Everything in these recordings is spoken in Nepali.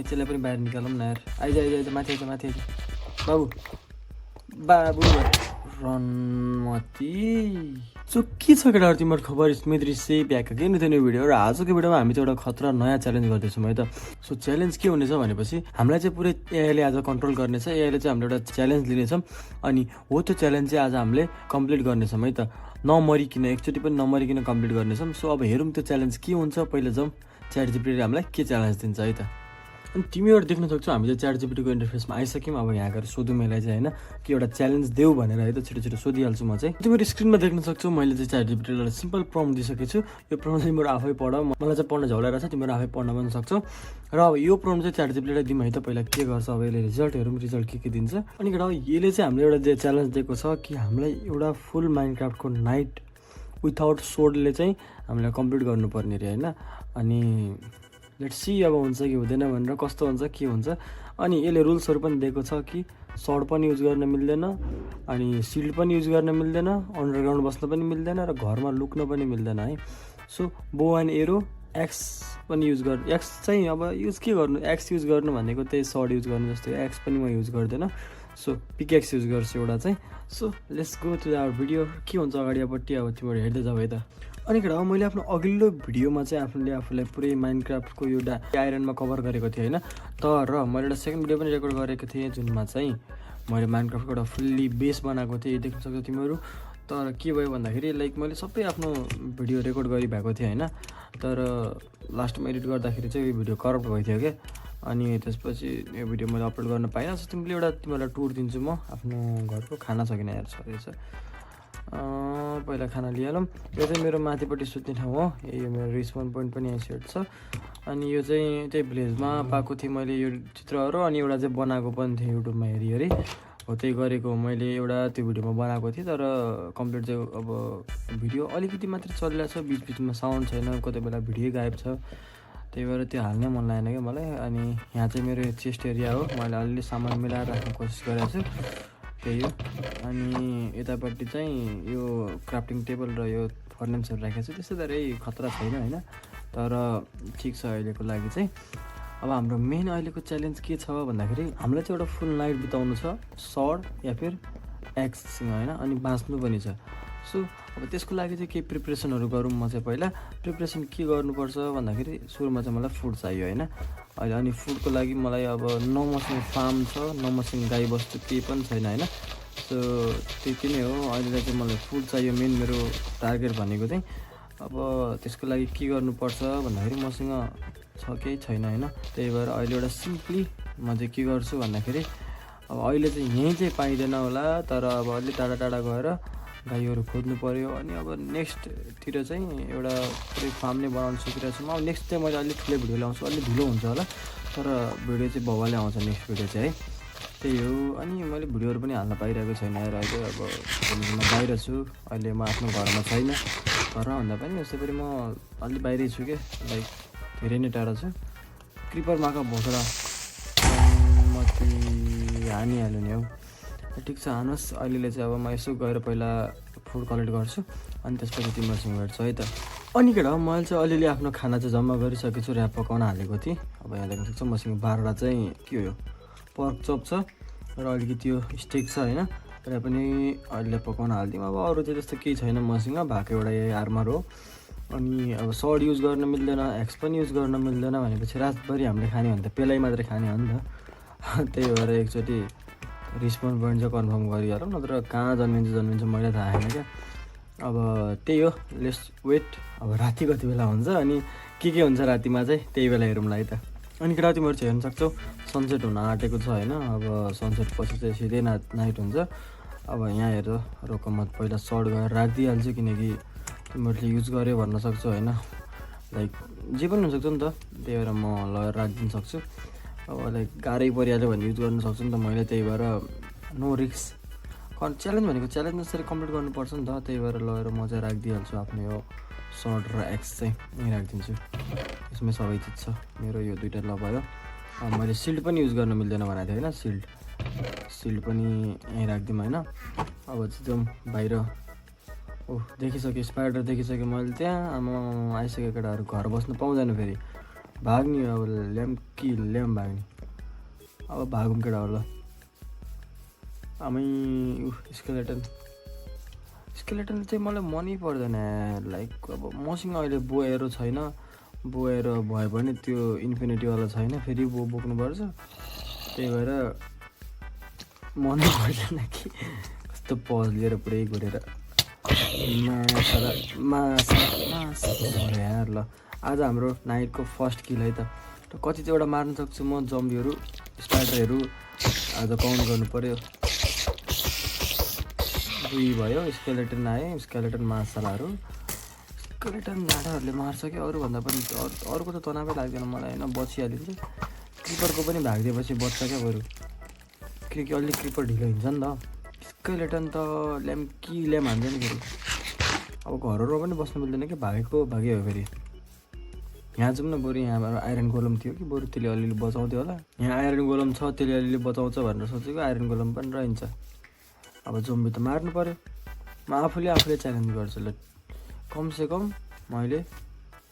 त्यसलाई पनि बाहिर निकालौँ न यार। आइज आइज आइज माथि आइज माथि आइज बाबु बाबु रनमती। सो के छ केटाहरू तिम्रो खबर? Smit Rishi back again with new video. र आजको भिडियोमा हामी चाहिँ एउटा खतरा नयाँ च्यालेन्ज गर्दैछौँ है त। सो च्यालेन्ज के हुनेछ भनेपछि हामीलाई चाहिँ पुरै एआईले आज कन्ट्रोल गर्नेछ। एआईले चाहिँ हामीले एउटा च्यालेन्ज लिनेछौँ अनि हो त्यो च्यालेन्ज चाहिँ आज हामीले कम्प्लिट गर्नेछौँ है त। नमरिकन एकचोटि पनि नमरिकन कम्प्लिट गर्नेछौँ। सो अब हेरौँ त्यो च्यालेन्ज के हुन्छ। पहिला जाउँ च्याट जिपीटीले हामीलाई के च्यालेन्ज दिन्छ है त। अनि तिमीहरू देख्न सक्छौ हामी चाहिँ च्याट जिपीटीको इन्टरफेसमा आइसक्यौँ। अब यहाँ गएर सोधौँ यसलाई चाहिँ होइन कि एउटा च्यालेन्ज देऊ भनेर है त। छिटो छिटो सोधिहाल्छु म चाहिँ। तिमीहरू स्क्रिनमा देख्न सक्छौ मैले चाहिँ च्याट जिपीटीलाई एउटा सिम्पल प्रम्प्ट दिइसकेको छु। यो प्रम्प्ट चाहिँ तिमीहरू आफै पढ, मलाई चाहिँ पढ्न झौला रहेछ, तिमीहरू आफै पढ्न पनि सक्छौ। र अब यो प्रम्प्ट चाहिँ च्याट जिपीटीलाई दिउँ है त। पहिला के गर्छ अब यसले रिजल्ट हेरौँ, रिजल्ट के दिन्छ। अनि केटा यसले चाहिँ हामीले एउटा च्यालेन्ज दिएको छ कि हामीलाई एउटा फुल माइनक्राफ्टको नाइट विथआउट सोडले चाहिँ हामीलाई कम्प्लिट गर्नुपर्ने अरे होइन। अनि लेट्स सी अब हुन्छ कि हुँदैन भनेर, कस्तो हुन्छ के हुन्छ। अनि यसले रुल्सहरू पनि दिएको छ कि सर्ट पनि युज गर्न मिल्दैन, अनि सिल्ड पनि युज गर्न मिल्दैन, अन्डरग्राउन्ड बस्न पनि मिल्दैन, र घरमा लुक्न पनि मिल्दैन है। सो बो एन्ड एरो एक्स पनि युज गर्नु। एक्स चाहिँ अब युज के गर्नु, एक्स युज गर्नु भनेको त्यही सर्ट युज गर्नु जस्तो। एक्स पनि म युज गर्दैन। सो पिकेक्स युज गर्छु एउटा चाहिँ। So let's go to our video. के हुन्छ अगाडिपट्टि अब तिमीहरू हेर्दै जाऊ है त। अनि केटा मैले आफ्नो अघिल्लो भिडियोमा चाहिँ आफूलाई पुरै माइनक्राफ्टको एउटा आइरनमा कभर गरेको थिएँ होइन। तर मैले एउटा सेकेन्ड भिडियो पनि रेकर्ड गरेको थिएँ जुनमा चाहिँ मैले माइनक्राफ्टको एउटा फुल्ली बेस बनाएको थिएँ, देख्न सक्छौ तिमीहरू। तर के भयो भन्दाखेरि लाइक मैले सबै आफ्नो भिडियो रेकर्ड गरिरहेको थिएँ होइन। तर लास्टमा एडिट गर्दाखेरि चाहिँ यो भिडियो करप्ट भइथ्यो क्या। अनि त्यसपछि यो भिडियो मैले अपलोड गर्न पाइनँ। सो तिमीलाई टुर दिन्छु म आफ्नो घरको। खाना छ किन यार, सरी छ। पहिला खाना लिइहालौँ। यो चाहिँ मेरो माथिपट्टि सुत्ने ठाउँ हो। यो मेरो रिस्पोन पोइन्ट पनि यहाँ सेट छ। अनि यो चाहिँ त्यही भिलेजमा पाएको थिएँ मैले यो चित्रहरू। अनि एउटा चाहिँ बनाएको पनि थिएँ युट्युबमा हेरी हो, त्यही गरेको मैले एउटा त्यो भिडियोमा बनाएको थिएँ। तर कम्प्लिट चाहिँ अब भिडियो अलिकति मात्रै चलिरहेको छ, बिचमा साउन्ड छैन, कति बेला भिडियो गायब छ। त्यही भएर त्यो हाल्नै मन लागेन क्या मलाई। अनि यहाँ चाहिँ मेरो चेस्ट एरिया हो, मैले अलिअलि सामान मिलाएर राख्ने कोसिस गरेको छु, त्यही हो। अनि यतापट्टि चाहिँ यो क्राफ्टिङ टेबल र यो फर्नेम्सहरू राखेको छु। त्यस्तो धेरै खतरा छैन होइन, तर ठिक छ अहिलेको लागि चाहिँ। अब हाम्रो मेन अहिलेको च्यालेन्ज के छ भन्दाखेरि हामीलाई चाहिँ एउटा फुल नाइट बिताउनु छ सर्ड या फिर एक्ससँग होइन। अनि बाँच्नु पनि छ। सो अब त्यसको लागि चाहिँ केही प्रिपरेसनहरू गरौँ। म चाहिँ पहिला प्रिपरेसन के गर्नुपर्छ भन्दाखेरि सुरुमा चाहिँ मलाई फुड चाहियो होइन अहिले। अनि फुडको लागि मलाई अब न मसँग फार्म छ, न मसँग गाई बस्तु केही पनि छैन होइन। सो त्यति नै हो। अहिले चाहिँ मलाई फुड चाहियो, मेन मेरो टार्गेट भनेको चाहिँ। अब त्यसको लागि के गर्नुपर्छ भन्दाखेरि मसँग छ केही छैन होइन। त्यही भएर अहिले एउटा सिम्पली म चाहिँ के गर्छु भन्दाखेरि अब अहिले चाहिँ यहीँ चाहिँ पाइँदैन होला, तर अब अलि टाढा टाढा गएर गाईहरू खोज्नु पऱ्यो। अनि अब नेक्स्टतिर चाहिँ एउटा पुरै फार्म नै बनाउनु सोचिरहेको छु म। अब नेक्स्ट चाहिँ मैले अलिक ठुलो भिडियो ल्याउँछु, अलिक ढिलो हुन्छ होला, तर भिडियो चाहिँ भवाले आउँछ नेक्स्ट भिडियो चाहिँ है। त्यही हो। अनि मैले भिडियोहरू पनि हाल्न पाइरहेको छैन यार अहिले। अब म बाहिर छु अहिले, म आफ्नो घरमा छैन। घरमा भन्दा पनि यस्तै पनि म अलि बाहिरै छु क्या, लाइक धेरै नै टाढा छु। क्रिपर माका भोसडा हानिहाल्यो नि हौ। ठिक छ हानुहोस्। अहिले चाहिँ अब म यसो गएर पहिला फुड कलेक्ट गर्छु, अनि त्यसपछि तिमीहरूसँग भेट्छु है त। अनि केटा मैले चाहिँ अलिअलि आफ्नो खाना चाहिँ जम्मा गरिसकेको छु, ऱ्याप पकाउन हालेको थिएँ। अब यहाँ देख्न सक्छु मसँग 12वटा चाहिँ के हो यो पर्क चप छ र अलिकति यो स्टेक छ होइन। र पनि अहिले पकाउन हालिदिउँ। अब अरू चाहिँ त्यस्तो केही छैन मसँग, भएको एउटा यही आर्मर हो। अनि अब सर्ड युज गर्न मिल्दैन, एक्स पनि युज गर्न मिल्दैन भनेपछि रातभरि हामीले खाने भने त पेलै मात्रै खाने हो नि त। त्यही भएर एकचोटि रिस्पोन पोइन्ट चाहिँ कन्फर्म गरिहालौँ, नत्र कहाँ जन्मिन्छ मैले थाहा छैन क्या। अब त्यही हो, लेट्स वेट। अब राति कति बेला हुन्छ अनि के हुन्छ रातिमा चाहिँ त्यही बेला हेरौँला है त। अनि केटा तिमीहरू चाहिँ हेर्न सक्छौ सनसेट हुन आँटेको छ होइन। अब सनसेट पछि चाहिँ सिधै नाइट हुन्छ। अब यहाँ हेर रोक म पहिला सर्ट गरेर राखिदिइहाल्छु, किनकि तिमीहरूले युज गर्यो भन्न सक्छौ होइन, लाइक जे पनि हुनसक्छ नि त। त्यही भएर म लगेर राखिदिनु सक्छु। अब लाइक गाह्रै परिहाल्यो भने युज गर्न सक्छु नि त मैले। त्यही भएर नो रिक्स। च्यालेन्ज भनेको च्यालेन्ज जसरी कम्प्लिट गर्नुपर्छ नि त। त्यही भएर लगेर म चाहिँ राखिदिइहाल्छु आफ्नो यो सर्ट र एक्स चाहिँ यहीँ राखिदिन्छु। यसमै सबै चिज छ मेरो। यो दुइटा ल भयो। मैले सिल्ड पनि युज गर्न मिल्दैन भनेको थिएँ होइन, सिल्ड पनि यहीँ राखिदिउँ होइन। अब चाहिँ जाउँ बाहिर। ओह देखिसक्यो, स्पाइडर देखिसक्यो मैले त्यहाँ। आमा आइसक्यो केटाहरू, घर बस्नु पाउँदैन फेरि। भाग्ने अब ल्याम कि ल्याम भाग्ने अब भागौँ केटा ल आमै स्केलेटन चाहिँ मलाई मनै पर्दैन लाइक अब मसँग अहिले बोएर छैन बोएर भयो भने त्यो इन्फिनिटीवाला छैन फेरि बोक्नुपर्छ त्यही भएर मनै पर्दैन कि कस्तो पज लिएर पुरै गरेर यार ल आज हाम्रो नाइटको फर्स्ट किल है त कति चाहिँ एउटा मार्न सक्छु म जम्बीहरू स्टार्टरहरू आज काउन्ट गर्नु पर्यो 2 भयो स्केलेटन आयो स्केलेटन मार्सलाहरू स्केलेटन झाडाहरूले मार्छ कि अरूभन्दा पनि अरूको त तनावै लाग्दैन मलाई होइन बचिहालिन्छ क्रिपरको पनि भागिदिएपछि बच्छ क्या बरु किनकि अलिक क्रिपर ढिलो हुन्छ नि त स्केलेटन त ल्याम हान्छ नि फेरि अब घरहरूमा पनि बस्नु मिल्दैन कि भाग्यो हो फेरि यहाँ जाउँ न बरु यहाँ हाम्रो आइरन गोलम थियो कि बरु त्यसले अलिअलि बचाउँथ्यो होला यहाँ आइरन गोलम छ त्यसले अलिअलि बचाउँछ भनेर सोचेको आइरन गोलम पनि रहन्छ अब जम्बी त मार्नु पर्यो म आफूले च्यालेन्ज गर्छु ल कमसेकम मैले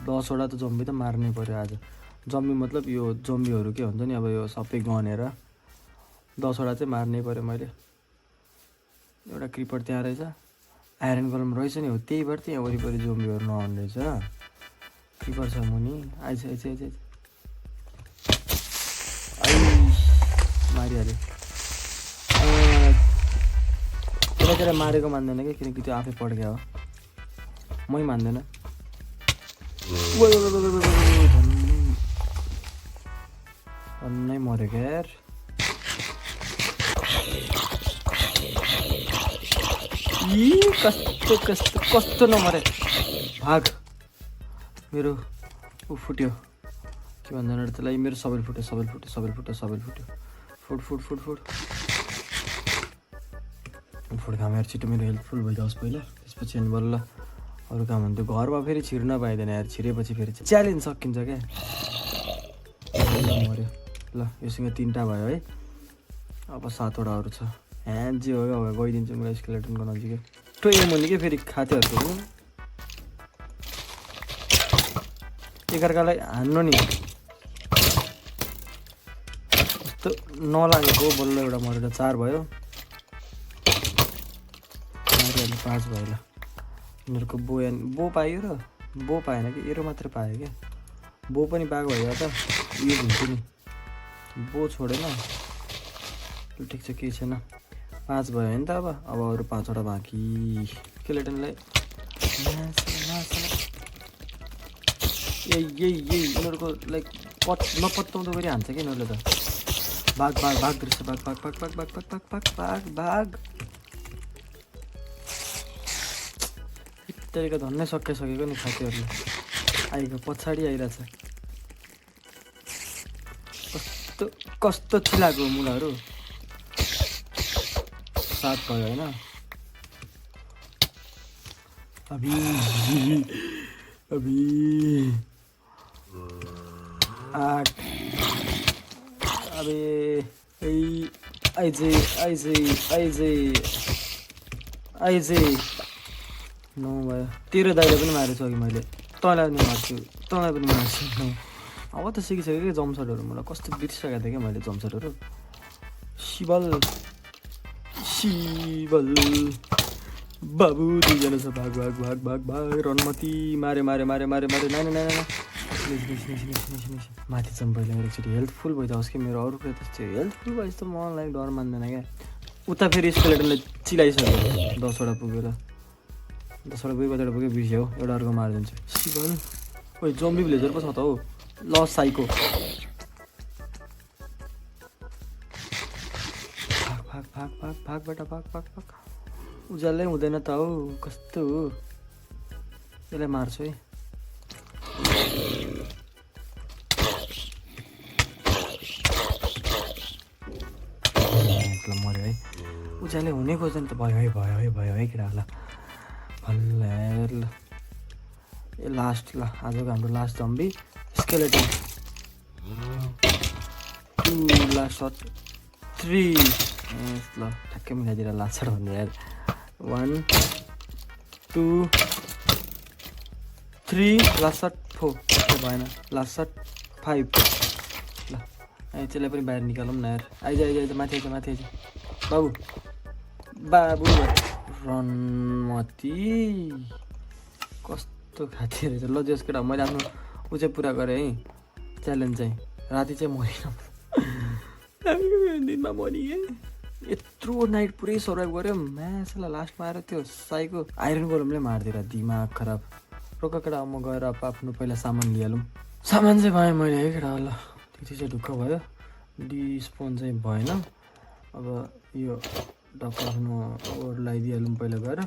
10वटा त जम्बी त मार्नै पर्यो आज जम्बी मतलब यो जम्बीहरू के हुन्छ नि अब यो सबै गनेर 10वटा चाहिँ मार्नै पर्यो मैले एउटा क्रिपर त्यहाँ रहेछ आइरन गोलम रहेछ नि हो त्यही भएर त्यहाँ वरिपरि जम्बीहरू नआउने रहेछ क्रिपर छ मुनि आइज मारिहाल्यो त्यसलाई मारेको मान्दैन कि किनकि त्यो आफै पड्क्या हो मै मान्दैन नै मरेको यार कस्तो नमरे भाग मेरो फुट्यो के भन्दैन त्यसलाई मेरो सबैले फुट्यो फुट घामहरू छिटो मेरो हेल्पफुल भइजाओस् पहिला त्यसपछि अनि बल्ल अरू काम हुन्थ्यो घरमा फेरि छिर्न पाइँदैन यार छिरेपछि फेरि च्यालेन्ज सकिन्छ क्या मऱ्यो ल योसँग 3टा भयो है अब 7वटा अरू छ जे हो अब गइदिन्छु मलाई स्केलेटनको नजिकै टोयो मुनि के फेरि खातेहरूको एकअर्कालाई हान्नु नि कस्तो नलागेको बल्ल एउटा मरेर 4 भयो 5 भयो ल यिनीहरूको बो पायो र बो पाएन कि एरो मात्रै पायो क्या बो पनि पाएको भयो त युज हुन्थ्यो नि बो छोडेन ल ठिक छ केही छैन 5 भयो नि त अब अरू 5वटा बाँकी स्केलेटनलाई यही यिनीहरूको लाइक नपत्ताउँदो गरी हान्छ कि यिनीहरूले त भाग दृश्य भाग तरिका धन्नै सकिसकेको नि साथीहरूले आएको पछाडि आइरहेछ कस्तो चिलाएको मुलाहरू 7 भयो होइन अभी 8 अबे आइजे 9 भयो 13 दाइले पनि मारेछु अघि मैले तँलाई पनि मार्छु अब त सिकिसक्यो कि जम्पसटहरू मलाई कस्तो बिर्सिसकेको थिएँ क्या मैले जम्पसटहरू शिवल बाबु 2जना छ भाग रनमती मारे नानी माथि चाहिँ पहिला मेरो एकचोटि हेल्पफुल भइजाओस् कि मेरो अरू कुरा त्यस्तो हेल्पफुल भए जस्तो मलाई डर मान्दैन क्या उता फेरि स्केलेटनले चिलाइसक्यो 10वटा पुगेर 10वटा पुग्यो कतिवटा पुग्यो बिर्स्यो हो एउटा अर्को मारिदिन्छ शिवल ओइ जम्बी भिलेजर पो छ त हौ ल साइको भाग बेटा भाग उज्यालै हुँदैन त हौ कस्तो हो यसलाई मार्छु है मऱ्यो है उज्यालै हुनै खोज्दैन त भयो है केटाहरूलाई ल ए लास्ट ल आजको हाम्रो last zombie skeleton 2 last shut 3 ल ठ्याक्कै मिलाइदिएर लास्ट शट भन्नु यार 1 2 3 लास्ट शट 4 भएन लास्ट शट 5 ल त्यसलाई पनि बाहिर निकालौँ न यार आइज आइज आइज माथि आइज माथि आइज बाबु बाबु रनमती कस्तो खाती रहेछ ल जस केटा मैले आफ्नो ऊ चाहिँ पुरा गरेँ है च्यालेन्ज चाहिँ राति चाहिँ मरिनँ दिनमा मरिएँ यत्रो नाइट पुरै सर्भाइभ गऱ्यो म्यासलाई लास्टमा आएर त्यो साईको आइरन गोलमले मारिदिएर दिमाग खराब रोक केटा म गएर आफ्नो पहिला सामान लिइहालौँ सामान चाहिँ पाएँ मैले है केटा ल त्यति चाहिँ ढुक्क भयो डिस्पोन चाहिँ भएन अब यो डक्टर आफ्नो ओर लगाइदिइहालौँ पहिला गएर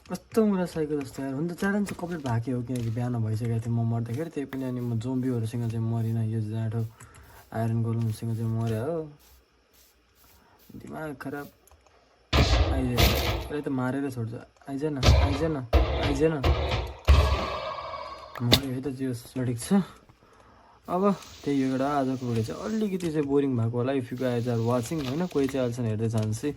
कस्तो मुरा साईको जस्तो यार हुन त च्यालेन्ज चाहिँ कम्प्लिट भएकै हो किनकि बिहान भइसकेको थियो म मर्दाखेरि त्यही पनि अनि म जोम्बीहरूसँग चाहिँ मरिनँ यो जाँडो आइरन गोलमसँग चाहिँ मर्यो हो दिमाग खराब आइज यसलाई त मारेर छोड्छ आइज न आइज न आइज न मऱ्यो है त जियो सठिक छ अब त्यही हो एउटा आजको भिडियो चाहिँ अलिकति चाहिँ बोरिङ भएको होला if you guys are watching होइन कोही चाहिँ अहिलेसम्म हेर्दै जान्छ चाहिँ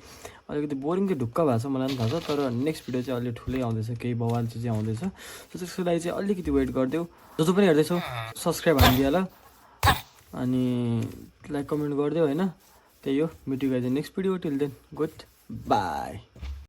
अलिकति बोरिङ चाहिँ ढुक्क भएको छ मलाई पनि थाहा छ तर नेक्स्ट भिडियो चाहिँ अलि ठुलै आउँदैछ केही बवाल चाहिँ आउँदैछ सो त्यसको लागि चाहिँ अलिकति वेट गरिदेऊ जो पनि हेर्दैछौ सब्सक्राइब हानिदियो ल अनि लाइक कमेन्ट गरिदेऊ होइन त्यही हो meeting guys next video till then good by